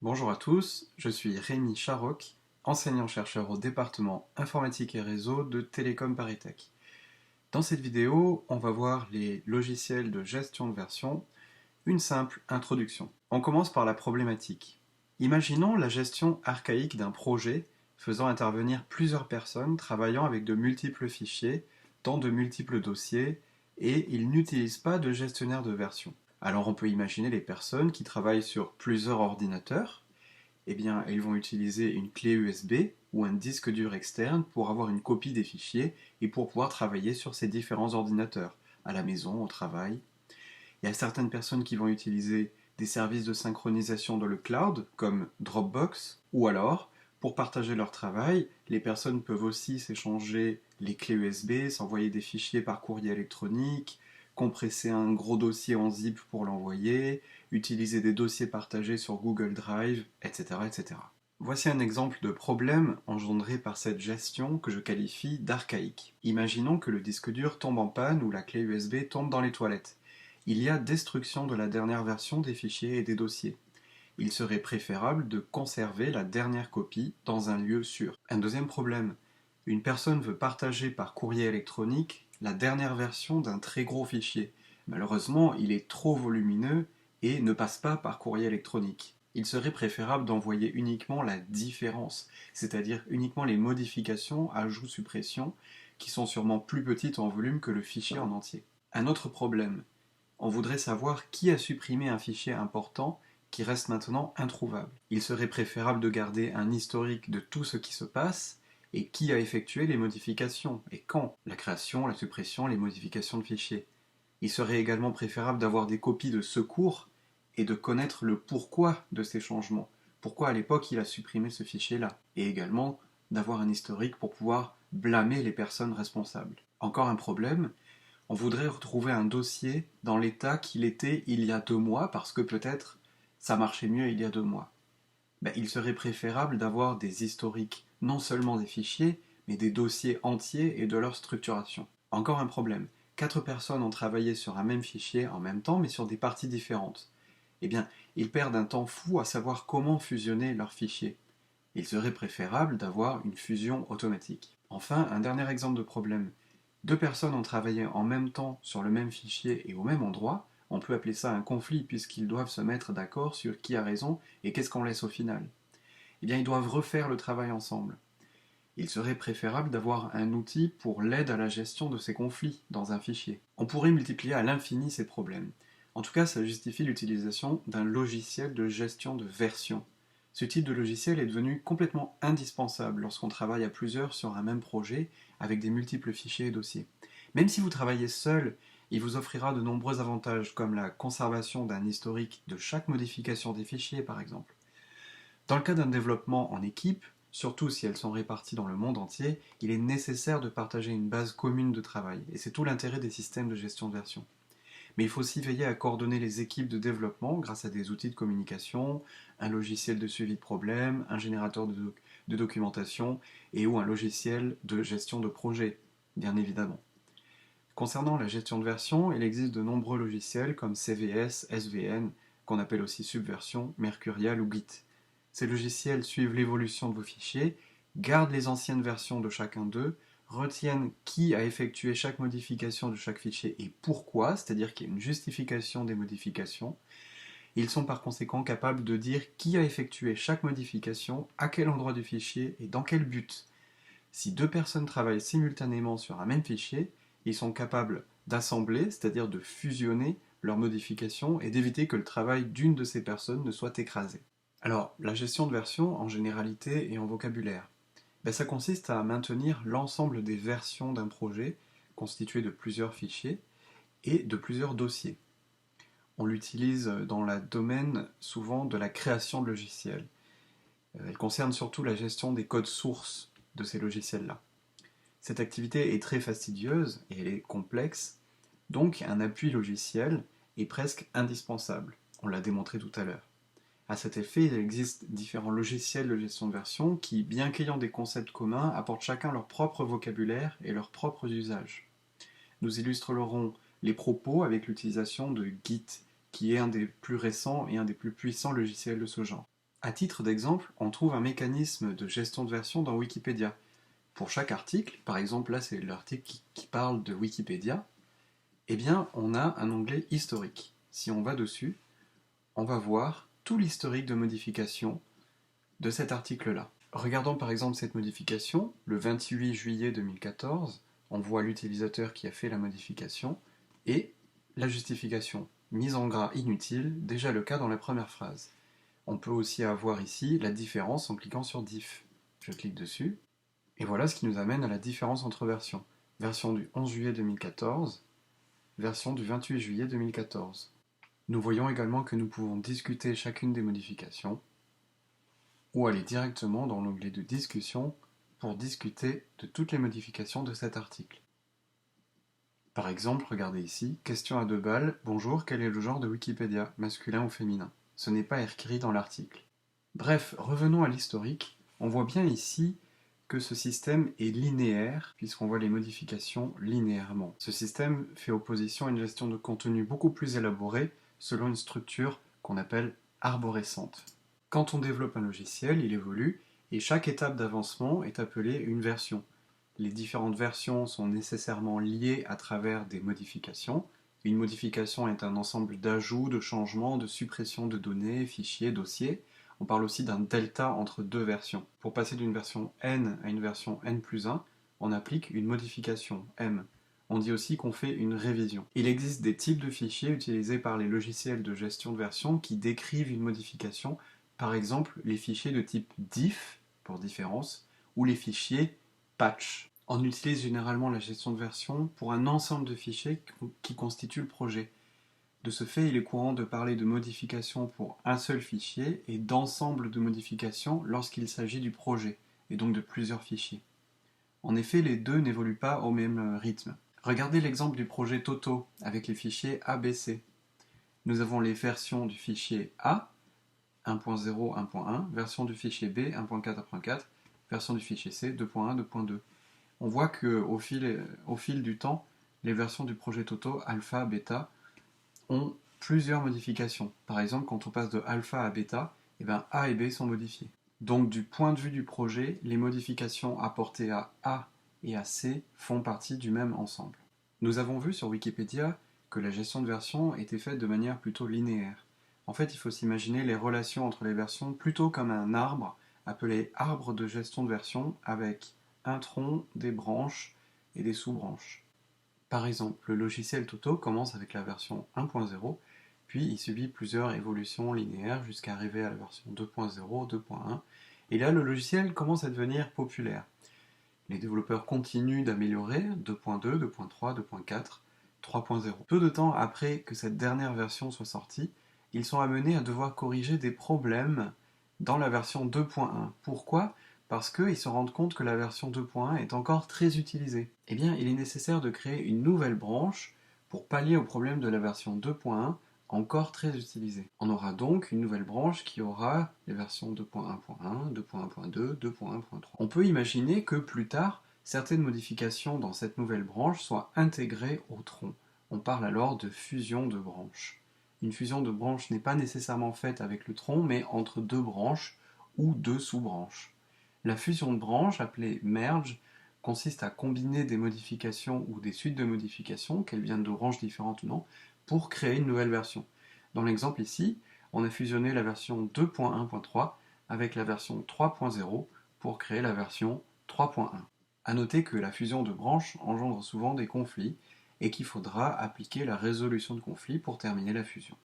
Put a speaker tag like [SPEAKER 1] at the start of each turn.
[SPEAKER 1] Bonjour à tous, je suis Rémi Charroc, enseignant-chercheur au département informatique et réseau de Télécom ParisTech. Dans cette vidéo, on va voir les logiciels de gestion de version, une simple introduction. On commence par la problématique. Imaginons la gestion archaïque d'un projet faisant intervenir plusieurs personnes travaillant avec de multiples fichiers dans de multiples dossiers et ils n'utilisent pas de gestionnaire de version. Alors on peut imaginer les personnes qui travaillent sur plusieurs ordinateurs. Eh bien, ils vont utiliser une clé USB ou un disque dur externe pour avoir une copie des fichiers et pour pouvoir travailler sur ces différents ordinateurs, à la maison, au travail. Il y a certaines personnes qui vont utiliser des services de synchronisation dans le cloud, comme Dropbox, ou alors, pour partager leur travail, les personnes peuvent aussi s'échanger les clés USB, s'envoyer des fichiers par courrier électronique, compresser un gros dossier en zip pour l'envoyer, utiliser des dossiers partagés sur Google Drive, etc., etc. Voici un exemple de problème engendré par cette gestion que je qualifie d'archaïque. Imaginons que le disque dur tombe en panne ou la clé USB tombe dans les toilettes. Il y a destruction de la dernière version des fichiers et des dossiers. Il serait préférable de conserver la dernière copie dans un lieu sûr. Un deuxième problème, une personne veut partager par courrier électronique la dernière version d'un très gros fichier. Malheureusement, il est trop volumineux et ne passe pas par courrier électronique. Il serait préférable d'envoyer uniquement la différence, c'est-à-dire uniquement les modifications, ajouts, suppressions, qui sont sûrement plus petites en volume que le fichier en entier. Un autre problème, on voudrait savoir qui a supprimé un fichier important qui reste maintenant introuvable. Il serait préférable de garder un historique de tout ce qui se passe et qui a effectué les modifications et quand. La création, la suppression, les modifications de fichiers. Il serait également préférable d'avoir des copies de secours et de connaître le pourquoi de ces changements. Pourquoi à l'époque il a supprimé ce fichier-là. Et également d'avoir un historique pour pouvoir blâmer les personnes responsables. Encore un problème, on voudrait retrouver un dossier dans l'état qu'il était il y a 2 mois parce que peut-être ça marchait mieux il y a 2 mois. Il serait préférable d'avoir des historiques, non seulement des fichiers, mais des dossiers entiers et de leur structuration. Encore un problème. 4 personnes ont travaillé sur un même fichier en même temps, mais sur des parties différentes. Eh bien, ils perdent un temps fou à savoir comment fusionner leurs fichiers. Il serait préférable d'avoir une fusion automatique. Enfin, un dernier exemple de problème. 2 personnes ont travaillé en même temps sur le même fichier et au même endroit, on peut appeler ça un conflit puisqu'ils doivent se mettre d'accord sur qui a raison et qu'est-ce qu'on laisse au final. Eh bien, ils doivent refaire le travail ensemble. Il serait préférable d'avoir un outil pour l'aide à la gestion de ces conflits dans un fichier. On pourrait multiplier à l'infini ces problèmes. En tout cas, ça justifie l'utilisation d'un logiciel de gestion de version. Ce type de logiciel est devenu complètement indispensable lorsqu'on travaille à plusieurs sur un même projet avec des multiples fichiers et dossiers. Même si vous travaillez seul, il vous offrira de nombreux avantages comme la conservation d'un historique de chaque modification des fichiers par exemple. Dans le cas d'un développement en équipe, surtout si elles sont réparties dans le monde entier, il est nécessaire de partager une base commune de travail, et c'est tout l'intérêt des systèmes de gestion de version. Mais il faut aussi veiller à coordonner les équipes de développement grâce à des outils de communication, un logiciel de suivi de problèmes, un générateur de documentation et ou un logiciel de gestion de projet, bien évidemment. Concernant la gestion de version, il existe de nombreux logiciels comme CVS, SVN, qu'on appelle aussi Subversion, Mercurial ou Git. Ces logiciels suivent l'évolution de vos fichiers, gardent les anciennes versions de chacun d'eux, retiennent qui a effectué chaque modification de chaque fichier et pourquoi, c'est-à-dire qu'il y a une justification des modifications. Ils sont par conséquent capables de dire qui a effectué chaque modification, à quel endroit du fichier et dans quel but. Si 2 personnes travaillent simultanément sur un même fichier, ils sont capables d'assembler, c'est-à-dire de fusionner leurs modifications et d'éviter que le travail d'une de ces personnes ne soit écrasé. Alors, la gestion de version en généralité et en vocabulaire. Ça consiste à maintenir l'ensemble des versions d'un projet constitué de plusieurs fichiers et de plusieurs dossiers. On l'utilise dans le domaine souvent de la création de logiciels. Elle concerne surtout la gestion des codes sources de ces logiciels-là. Cette activité est très fastidieuse et elle est complexe, donc un appui logiciel est presque indispensable. On l'a démontré tout à l'heure. À cet effet, il existe différents logiciels de gestion de version qui, bien qu'ayant des concepts communs, apportent chacun leur propre vocabulaire et leurs propres usages. Nous illustrerons les propos avec l'utilisation de Git, qui est un des plus récents et un des plus puissants logiciels de ce genre. À titre d'exemple, on trouve un mécanisme de gestion de version dans Wikipédia. Pour chaque article, par exemple là c'est l'article qui parle de Wikipédia, eh bien on a un onglet historique. Si on va dessus, on va voir tout l'historique de modification de cet article-là. Regardons par exemple cette modification, le 28 juillet 2014, on voit l'utilisateur qui a fait la modification et la justification. Mise en gras inutile, déjà le cas dans la première phrase. On peut aussi avoir ici la différence en cliquant sur diff. Je clique dessus, et voilà ce qui nous amène à la différence entre versions. Version du 11 juillet 2014, version du 28 juillet 2014. Nous voyons également que nous pouvons discuter chacune des modifications, ou aller directement dans l'onglet de discussion pour discuter de toutes les modifications de cet article. Par exemple, regardez ici, question à 2 balles, bonjour, quel est le genre de Wikipédia, masculin ou féminin? Ce n'est pas écrit dans l'article. Bref, revenons à l'historique. On voit bien ici que ce système est linéaire, puisqu'on voit les modifications linéairement. Ce système fait opposition à une gestion de contenu beaucoup plus élaborée, selon une structure qu'on appelle arborescente. Quand on développe un logiciel, il évolue, et chaque étape d'avancement est appelée une version. Les différentes versions sont nécessairement liées à travers des modifications. Une modification est un ensemble d'ajouts, de changements, de suppressions de données, fichiers, dossiers. On parle aussi d'un delta entre deux versions. Pour passer d'une version n à une version n+1, on applique une modification, m. On dit aussi qu'on fait une révision. Il existe des types de fichiers utilisés par les logiciels de gestion de version qui décrivent une modification, par exemple les fichiers de type diff, pour différence, ou les fichiers patch. On utilise généralement la gestion de version pour un ensemble de fichiers qui constituent le projet. De ce fait, il est courant de parler de modifications pour un seul fichier et d'ensemble de modifications lorsqu'il s'agit du projet, et donc de plusieurs fichiers. En effet, les deux n'évoluent pas au même rythme. Regardez l'exemple du projet Toto avec les fichiers ABC. Nous avons les versions du fichier A, 1.0, 1.1, version du fichier B, 1.4, 1.4, version du fichier C, 2.1, 2.2. On voit qu'au fil du temps, les versions du projet Toto, alpha, bêta, ont plusieurs modifications. Par exemple, quand on passe de alpha à bêta, A et B sont modifiés. Donc du point de vue du projet, les modifications apportées à A et à C font partie du même ensemble. Nous avons vu sur Wikipédia que la gestion de version était faite de manière plutôt linéaire. En fait, il faut s'imaginer les relations entre les versions plutôt comme un arbre, appelé arbre de gestion de version, avec un tronc, des branches et des sous-branches. Par exemple, le logiciel Toto commence avec la version 1.0, puis il subit plusieurs évolutions linéaires jusqu'à arriver à la version 2.0, 2.1, et là le logiciel commence à devenir populaire. Les développeurs continuent d'améliorer 2.2, 2.3, 2.4, 3.0. Peu de temps après que cette dernière version soit sortie, ils sont amenés à devoir corriger des problèmes dans la version 2.1. Pourquoi ? Parce qu'ils se rendent compte que la version 2.1 est encore très utilisée. Eh bien, il est nécessaire de créer une nouvelle branche pour pallier au problème de la version 2.1 encore très utilisée. On aura donc une nouvelle branche qui aura les versions 2.1.1, 2.1.2, 2.1.3. On peut imaginer que plus tard, certaines modifications dans cette nouvelle branche soient intégrées au tronc. On parle alors de fusion de branches. Une fusion de branches n'est pas nécessairement faite avec le tronc, mais entre deux branches ou deux sous-branches. La fusion de branches, appelée merge, consiste à combiner des modifications ou des suites de modifications, qu'elles viennent de branches différentes ou non, pour créer une nouvelle version. Dans l'exemple ici, on a fusionné la version 2.1.3 avec la version 3.0 pour créer la version 3.1. A noter que la fusion de branches engendre souvent des conflits et qu'il faudra appliquer la résolution de conflits pour terminer la fusion.